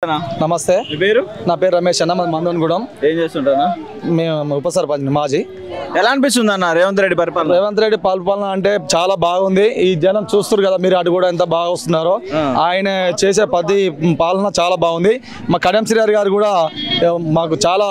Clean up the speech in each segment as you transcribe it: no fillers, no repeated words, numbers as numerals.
నమస్తే నా పేరు రమేష్ అన్న మందనగూడెం ఏం చేస్తుంటానా మేము ఉప సర్పంచ్ మాజీ ఎలా అనిపిస్తుంది అన్న రేవంత్ రెడ్డి పరిపాలన అంటే చాలా బాగుంది ఈ జనం చూస్తారు కదా మీరు అటు కూడా ఎంత బాగా వస్తున్నారో ఆయన చేసే పాలన చాలా బాగుంది మా కడియం శ్రీహరి గారు కూడా మాకు చాలా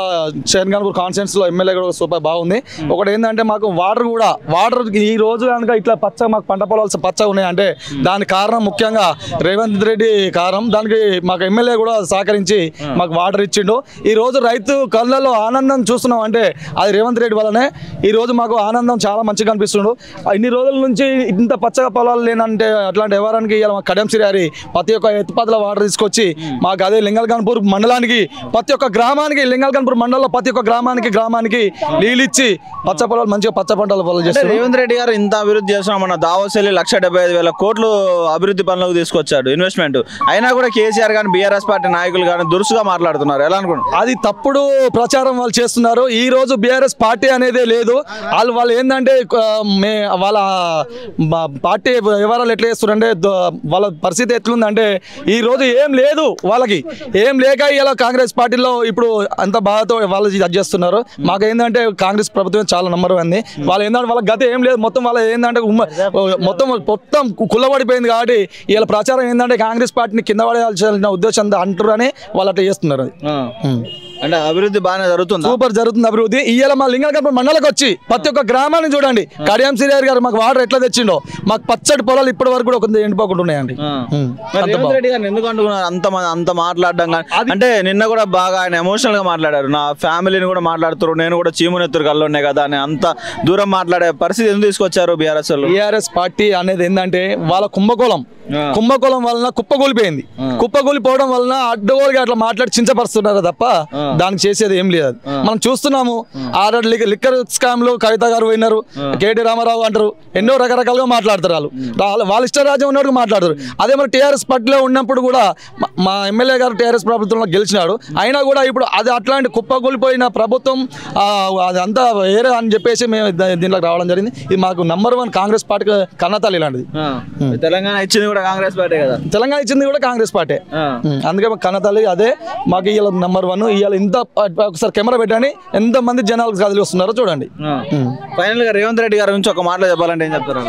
శేర్గన్పూర్ కాన్స్టిట్యూన్స్ లో ఎమ్మెల్యే కూడా సూపర్ బాగుంది ఒకటి ఏంటంటే మాకు వాటర్ ఈ రోజు కనుక ఇట్లా మాకు పంట పొలాలు పచ్చగా ఉన్నాయి అంటే దానికి కారణం ముఖ్యంగా రేవంత్ రెడ్డి కారణం దానికి మాకు ఎమ్మెల్యే కూడా సహకరించి మాకు వాటర్ ఇచ్చిండు ఈ రోజు రైతు కళ్ళలో ఆనందం చూస్తున్నాం అంటే అది రేవంత్ రెడ్డి వల్లనే ఈ రోజు మాకు ఆనందం చాలా మంచిగా అనిపిస్తుండు ఇన్ని రోజుల నుంచి ఇంత పచ్చగా పొలాలు లేనంటే అట్లాంటి ఎవరానికి కడియం శ్రీహరి ప్రతి ఒక్క ఎత్తుపదల వాటర్ తీసుకొచ్చి మాకు అదే లింగల్గన్పూర్ మండలానికి ప్రతి ఒక్క గ్రామానికి లింగల్గన్పూర్ మండలంలో ప్రతి ఒక్క గ్రామానికి నీళ్ళు ఇచ్చి పచ్చ పొలాలు మంచిగా పచ్చ పంటల పొలాలు చేస్తారు రేవంత్ రెడ్డి గారు ఇంత అభివృద్ధి చేస్తున్నాం దావోస్ వెళ్ళి 1,75,000 కోట్లు అభివృద్ధి పనులకు తీసుకొచ్చాడు ఇన్వెస్ట్మెంట్ అయినా కూడా కేసీఆర్ గాని బీఆర్ఎస్ పార్టీ నాయకులు కానీ దురుసుగా మాట్లాడుతున్నారు ఎలా అనుకుంటున్నారు అది తప్పుడు ప్రచారం వాళ్ళు చేస్తున్నారు ఈ రోజు బీఆర్ఎస్ పార్టీ అనేదే లేదు వాళ్ళు ఏంటంటే వాళ్ళ పార్టీ వివరాలు ఎట్లా చేస్తున్నారంటే వాళ్ళ పరిస్థితి ఎట్లుందంటే ఈ రోజు ఏం లేదు వాళ్ళకి ఏం లేక ఇలా కాంగ్రెస్ పార్టీలో ఇప్పుడు అంత బాధతో వాళ్ళు అది చేస్తున్నారు మాకు ఏంటంటే కాంగ్రెస్ ప్రభుత్వం చాలా నంబర్ ఉంది వాళ్ళు ఏంటంటే వాళ్ళ గత ఏం లేదు మొత్తం వాళ్ళ ఏంటంటే మొత్తం కుల్లబడిపోయింది కాబట్టి వీళ్ళ ప్రచారం ఏంటంటే కాంగ్రెస్ పార్టీని కింద పడేయాల్సిన ఉద్దేశం అంటారు అని వాళ్ళు అట్లా చేస్తున్నారు అంటే అభివృద్ధి బాగానే జరుగుతుంది సూపర్ జరుగుతుంది అభివృద్ధి ఇవాళ మా లింగల్గన్పూర్ మండలకు వచ్చి ప్రతి ఒక్క గ్రామాన్ని చూడండి కడియం శ్రీహరి గారు మాకు వాటర్ ఎట్లా తెచ్చిండో మాకు పచ్చడి పొలాలు ఇప్పటి వరకు కూడా కొంత ఎండిపోకుండా ఉన్నాయండి రేవంత్ రెడ్డి గారు ఎందుకు అంటున్నారు అంత మాట్లాడడం అంటే నిన్న కూడా బాగా ఆయన ఎమోషనల్ గా మాట్లాడారు నా ఫ్యామిలీని కూడా మాట్లాడుతారు నేను కూడా చీమునెత్తురు కల్లోనే కదా అని అంత దూరం మాట్లాడే పరిస్థితి ఎందుకు తీసుకొచ్చారు బీఆర్ఎస్ పార్టీ అనేది ఏంటంటే వాళ్ళ కుంభకోణం వలన కుప్పగూలిపోయింది కుప్పగూలిపోవడం వలన అడ్డగోలుగా అట్లా మాట్లాడి చించపరుస్తున్నారు తప్ప దానికి చేసేది ఏం లేదు మనం చూస్తున్నాము ఆర్ఆర్ లిక్కర్ స్కామ్ లో కవిత గారు పోయినారు కేటీ రామారావు అంటారు ఎన్నో రకరకాలుగా మాట్లాడతారు వాళ్ళ ఇష్టరాజ్యం ఉన్నట్టు మాట్లాడతారు అదే మరి టీఆర్ఎస్ పార్టీలో ఉన్నప్పుడు కూడా మా ఎమ్మెల్యే గారు టీఆర్ఎస్ ప్రభుత్వంలో గెలిచినాడు అయినా కూడా ఇప్పుడు అది అట్లాంటి కుప్పగూలిపోయిన ప్రభుత్వం అది అంతా వేరే అని చెప్పేసి మేము దీంట్లోకి రావడం జరిగింది ఇది మాకు #1 కాంగ్రెస్ పార్టీ కన్నతల్లి ఇలాంటిది తెలంగాణ ఇచ్చింది కూడా కాంగ్రెస్ పార్టీ కదా తెలంగాణ ఇచ్చింది కూడా కాంగ్రెస్ పార్టీ అందుకే కన్నతల్లి అదే మాకు ఇవాళ #1 ఇవాళ ఇంత ఒకసారి కెమెరా పెట్టండి ఎంత మంది జనాలు కదిలి వస్తున్నారో చూడండి ఫైనల్ గా రేవంత్ రెడ్డి గారి గురించి ఒక మాటలో చెప్పాలంటే ఏం చెప్తారు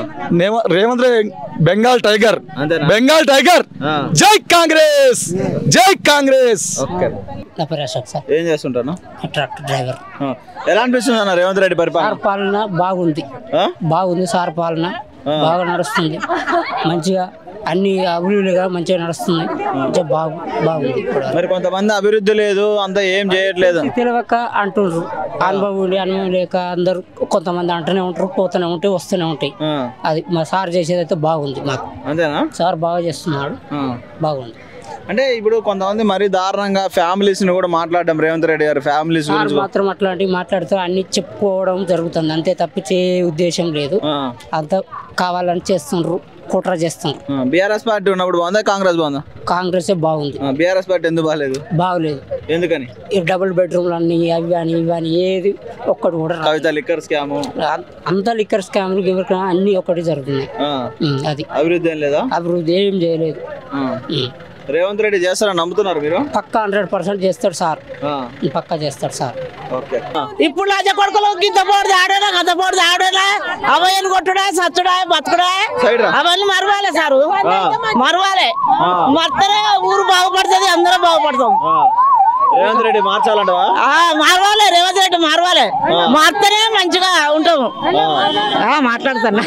రేవంత్ రెడ్డి బెంగాల్ టైగర్ జై కాంగ్రెస్ ఏం చేస్తుంటాను ట్రాక్టర్ డ్రైవర్ ఎలా అనిపిస్తుంది అన్న రేవంత్ రెడ్డి పరిపాలన బాగుంది సార్ పాలన బాగా నడుస్తుంది మంచిగా అన్ని అభివృద్ధిగా మంచిగా నడుస్తుంది బాగుంది మరి కొంతమంది అభివృద్ధి లేదు అంతా ఏం చేయట్లేదు తెలియక అంటుండ్రు అనుభవం లేక అందరు కొంతమంది అంటూనే ఉంటారు పోతూనే ఉంటాయి వస్తూనే ఉంటాయి అది మా సార్ చేసేది అయితే బాగుంది మాకు అంతేనా సార్ బాగా చేస్తున్నాడు బాగుంది అంటే ఇప్పుడు కొంతమంది మరీ దారుణంగా ఫ్యామిలీస్ ని కూడా మాట్లాడడం రేవంత్ రెడ్డి గారు ఫ్యామిలీస్ మాత్రం అట్లాంటివి మాట్లాడుతూ అన్ని చెప్పుకోవడం జరుగుతుంది అంతే తప్పించే ఉద్దేశం లేదు అంత కావాలని చేస్తుండ్రు కుట్ర చేస్తుండ్రు బీఆర్ఎస్ పార్టీ ఉన్నప్పుడు బాగుందా కాంగ్రెస్ బాగుంది బీఆర్ఎస్ పార్టీ ఎందుకు బాగలేదు ఎందుకని డబుల్ బెడ్రూమ్లు అన్ని అవి అని ఏది ఒక్కటి కూడా కవిత లిక్కర్ స్కామ్ అంతా లిక్కర్ స్కామ్లు అన్ని ఒక్కటి జరుగుతున్నాయి అది అభివృద్ధి ఏం లేదా అభివృద్ధి ఏం చేయలేదు రేవంత్ రెడ్డి చేస్తారని నమ్ముతున్నారు మీరు పక్కా 100% చేస్తాడు సార్ పక్కా చేస్తాడు సార్ ఇప్పుడు రాజా కొడుకులు గింత పోడు ఆడేనా గంత పోడు ఆడేనా అవయ్యను కొట్టుడా సచ్చుడా బతుకుడా అవన్నీ మరవాలే సారు మరవాలే మర్తనే ఊరు బాగుపడుతుంది అందరూ బాగుపడతాం రేవంత్ రెడ్డి మార్చాలంటవా మారవాలే రేవంత్ రెడ్డి మారవాలే మారితేనే మంచిగా ఉంటాము మాట్లాడతాను